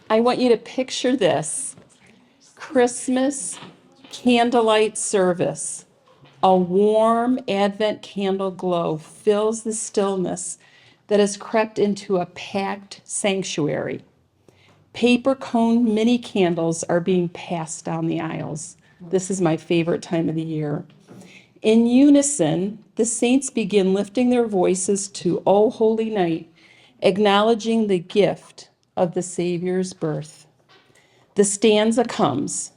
I want you to picture this Christmas candlelight service. A warm Advent candle glow fills the stillness that has crept into a packed sanctuary. Paper cone mini candles are being passed down the aisles. This is my favorite time of the year. In unison, the saints begin lifting their voices to O Holy Night, acknowledging the gift of the Savior's birth. The stanza comes,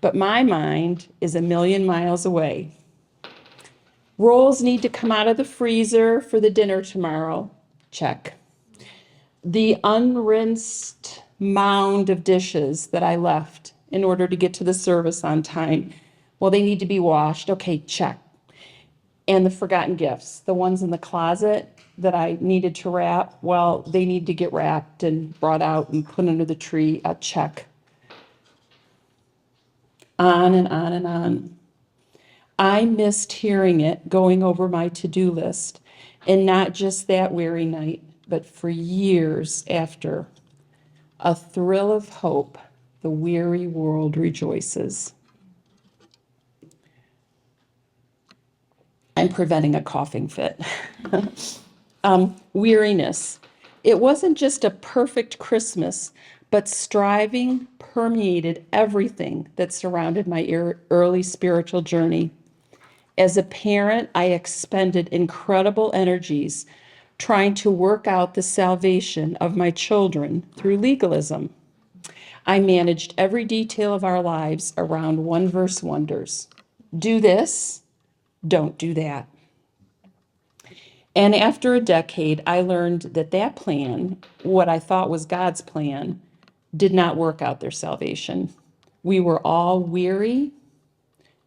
but my mind is a million miles away. Rolls need to come out of the freezer for the dinner tomorrow. Check. The unrinsed mound of dishes that I left in order to get to the service on time, well, they need to be washed. Okay, check. And the forgotten gifts, the ones in the closet that I needed to wrap, well, they need to get wrapped and brought out and put under the tree. A check. On and on and on. I missed hearing it going over my to-do list, and not just that weary night, but for years after. A thrill of hope, the weary world rejoices. I'm preventing a coughing fit. Weariness. It wasn't just a perfect Christmas, but striving permeated everything that surrounded my early spiritual journey. As a parent, I expended incredible energies trying to work out the salvation of my children through legalism. I managed every detail of our lives around one-verse wonders. Do this, don't do that. And after a decade, I learned that that plan, what I thought was God's plan, did not work out their salvation. We were all weary,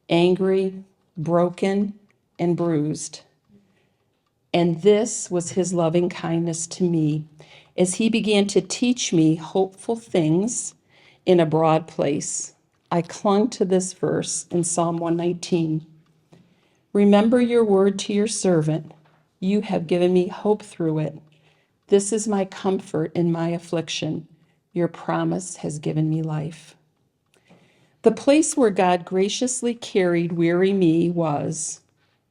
angry, broken, and bruised. And this was his loving kindness to me as he began to teach me hopeful things in a broad place. I clung to this verse in Psalm 119. Remember your word to your servant. You have given me hope through it. This is my comfort in my affliction. Your promise has given me life. The place where God graciously carried weary me was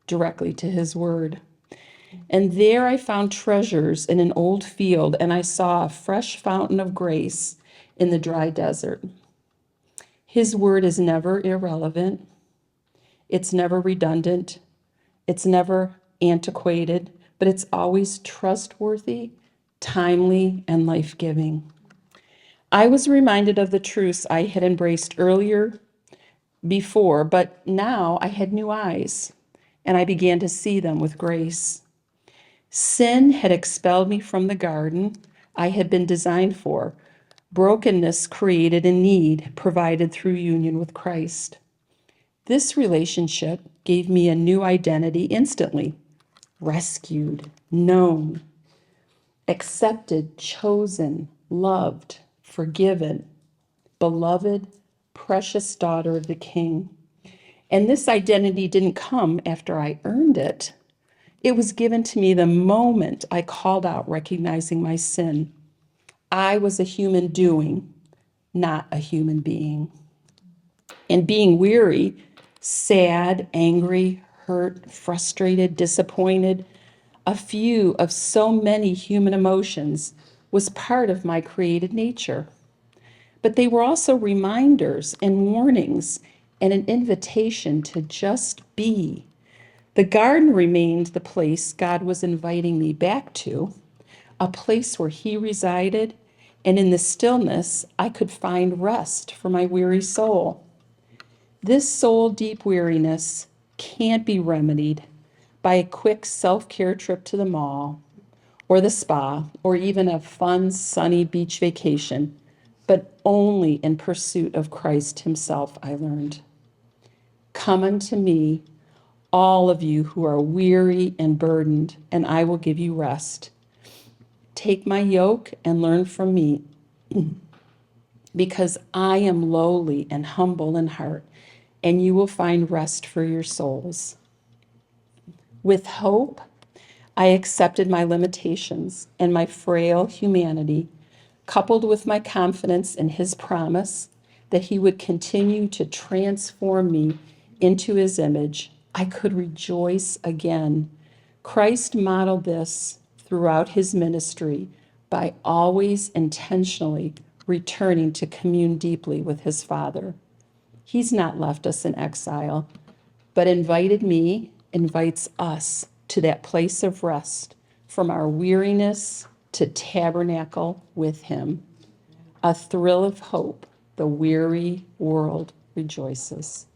directly to his word. And there I found treasures in an old field, and I saw a fresh fountain of grace in the dry desert. His word is never irrelevant. It's never redundant. It's never antiquated, but it's always trustworthy, timely, and life-giving. I was reminded of the truths I had embraced earlier before, but now I had new eyes, and I began to see them with grace. Sin had expelled me from the garden I had been designed for. Brokenness created a need provided through union with Christ. This relationship gave me a new identity instantly. Rescued, known, accepted, chosen, loved, forgiven, beloved, precious daughter of the King. And this identity didn't come after I earned it. It was given to me the moment I called out, recognizing my sin. I was a human doing, not a human being. And being weary, sad, angry, hurt, frustrated, disappointed, a few of so many human emotions, was part of my created nature. But they were also reminders and warnings and an invitation to just be. The garden remained the place God was inviting me back to, a place where he resided, and in the stillness, I could find rest for my weary soul. This soul-deep weariness can't be remedied by a quick self-care trip to the mall or the spa or even a fun, sunny beach vacation, but only in pursuit of Christ himself, I learned. Come unto me, all of you who are weary and burdened, and I will give you rest. Take my yoke and learn from me, because I am lowly and humble in heart, and you will find rest for your souls. With hope, I accepted my limitations and my frail humanity, coupled with my confidence in his promise that he would continue to transform me into his image, I could rejoice again. Christ modeled this throughout his ministry by always intentionally returning to commune deeply with his Father. He's not left us in exile, but invites us to that place of rest from our weariness to tabernacle with him. A thrill of hope, the weary world rejoices.